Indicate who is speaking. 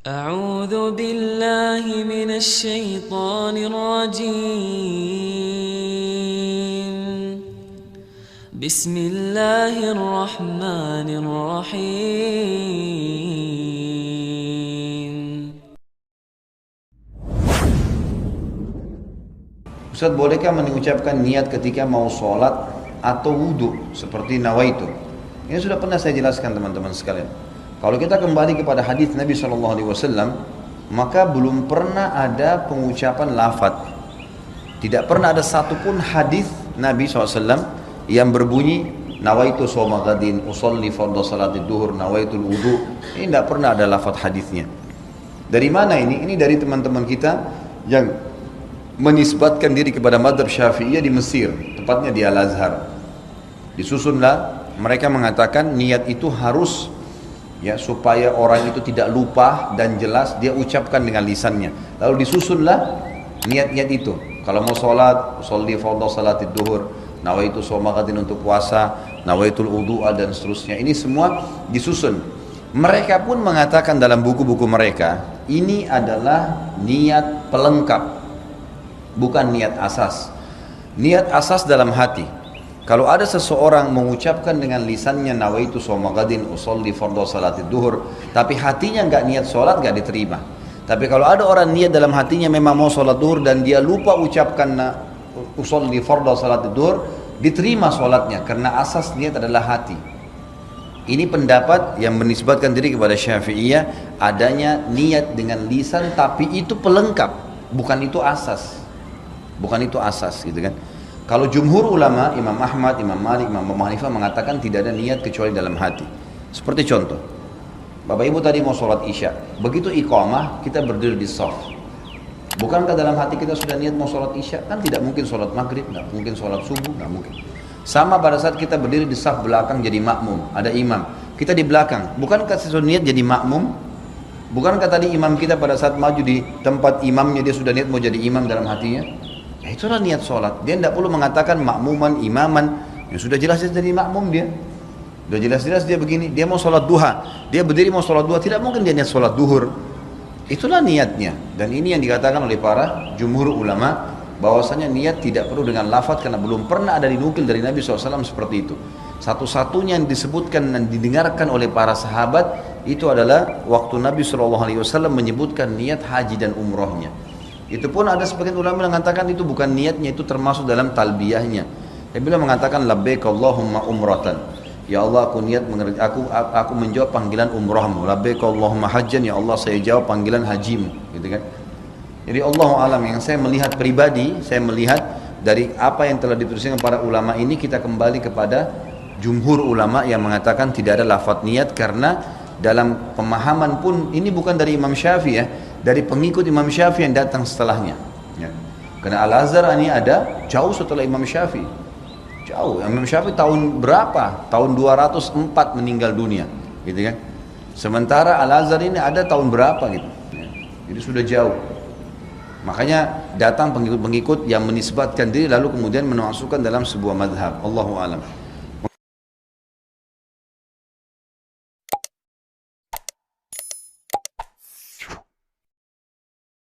Speaker 1: أعوذ بالله من الشيطان الرجيم. بسم الله الرحمن الرحيم.
Speaker 2: Ustaz, bolehkah mengucapkan niat ketika mau sholat atau wudhu seperti nawaitu? Ini sudah pernah saya jelaskan teman-teman sekalian. Kalau kita kembali kepada hadis Nabi SAW, maka belum pernah ada pengucapan lafadz. Tidak pernah ada satupun hadis Nabi SAW yang berbunyi nawaitu shoma ghadin, usolli fardhu salatid duhur, nawaitul wudu. Ini tidak pernah ada lafadz hadisnya. Dari mana ini? Ini dari teman-teman kita yang menisbatkan diri kepada mazhab Syafi'iyah di Mesir, tepatnya di Al-Azhar. Disusunlah, mereka mengatakan niat itu harus supaya orang itu tidak lupa dan jelas dia ucapkan dengan lisannya. Lalu disusunlah niat-niat itu. Kalau mau sholat, sholli fardhu salatid duhur, nawaitu shoma ghadin untuk puasa, nawaitul wudu'a dan seterusnya. Ini semua disusun. Mereka pun mengatakan dalam buku-buku mereka, ini adalah niat pelengkap, bukan niat asas. Niat asas dalam hati. Kalau ada seseorang mengucapkan dengan lisannya nawaitu shoma ghadin usolli fardhu salatid duhur, tapi hatinya enggak niat sholat, enggak diterima. Tapi kalau ada orang niat dalam hatinya memang mau sholat duhur dan dia lupa ucapkan usolli fardhu salatid duhur, diterima sholatnya karena asas niat adalah hati. Ini pendapat yang menisbatkan diri kepada Syafi'iyah, adanya niat dengan lisan tapi itu pelengkap, bukan itu asas. Bukan itu asas, gitu kan. Kalau jumhur ulama, Imam Ahmad, Imam Malik, Imam Abu Hanifah mengatakan tidak ada niat kecuali dalam hati. Seperti contoh, Bapak Ibu tadi mau sholat Isya, begitu iqamah kita berdiri di shaf. Bukankah dalam hati kita sudah niat mau sholat Isya? Kan tidak mungkin sholat maghrib, nggak mungkin sholat subuh, nggak mungkin. Sama pada saat kita berdiri di shaf belakang jadi makmum, ada imam, kita di belakang, bukankah sesuatu niat jadi makmum? Bukankah tadi imam kita pada saat maju di tempat imamnya dia sudah niat mau jadi imam dalam hatinya? Ya itulah niat sholat. Dia tidak perlu mengatakan makmuman, imaman. Yang sudah jelas dia jadi makmum dia. Sudah jelas-jelas dia begini. Dia mau sholat duha. Dia berdiri mau sholat duha. Tidak mungkin dia niat sholat duhur. Itulah niatnya. Dan ini yang dikatakan oleh para jumhur ulama, bahwasanya niat tidak perlu dengan lafadz karena belum pernah ada dinukil dari Nabi SAW seperti itu. Satu-satunya yang disebutkan dan didengarkan oleh para sahabat itu adalah waktu Nabi SAW menyebutkan niat haji dan umrohnya. Itu pun ada sebagian ulama yang mengatakan itu bukan niatnya, itu termasuk dalam talbiyahnya. Dia bilang mengatakan labbaik Allahumma umratan. Ya Allah, aku niat aku menjawab panggilan umrahmu. Labbaik Allahumma hajjan, ya Allah saya jawab panggilan hajimu, gitu kan. Jadi Allahu alam, yang saya melihat pribadi, saya melihat dari apa yang telah dituliskan para ulama ini, kita kembali kepada jumhur ulama yang mengatakan tidak ada lafadz niat, karena dalam pemahaman pun ini bukan dari Imam Syafi'i ya, dari pengikut Imam Syafi'i yang datang setelahnya ya. Karena Al-Azhar ini ada jauh setelah Imam Syafi'i, jauh. Imam Syafi'i tahun berapa? Tahun 204 meninggal dunia, gitu kan. Sementara Al-Azhar ini ada tahun berapa gitu ya. Jadi sudah jauh. Makanya datang pengikut-pengikut yang menisbatkan diri lalu kemudian memasukkan dalam sebuah madhab. Allahu alam.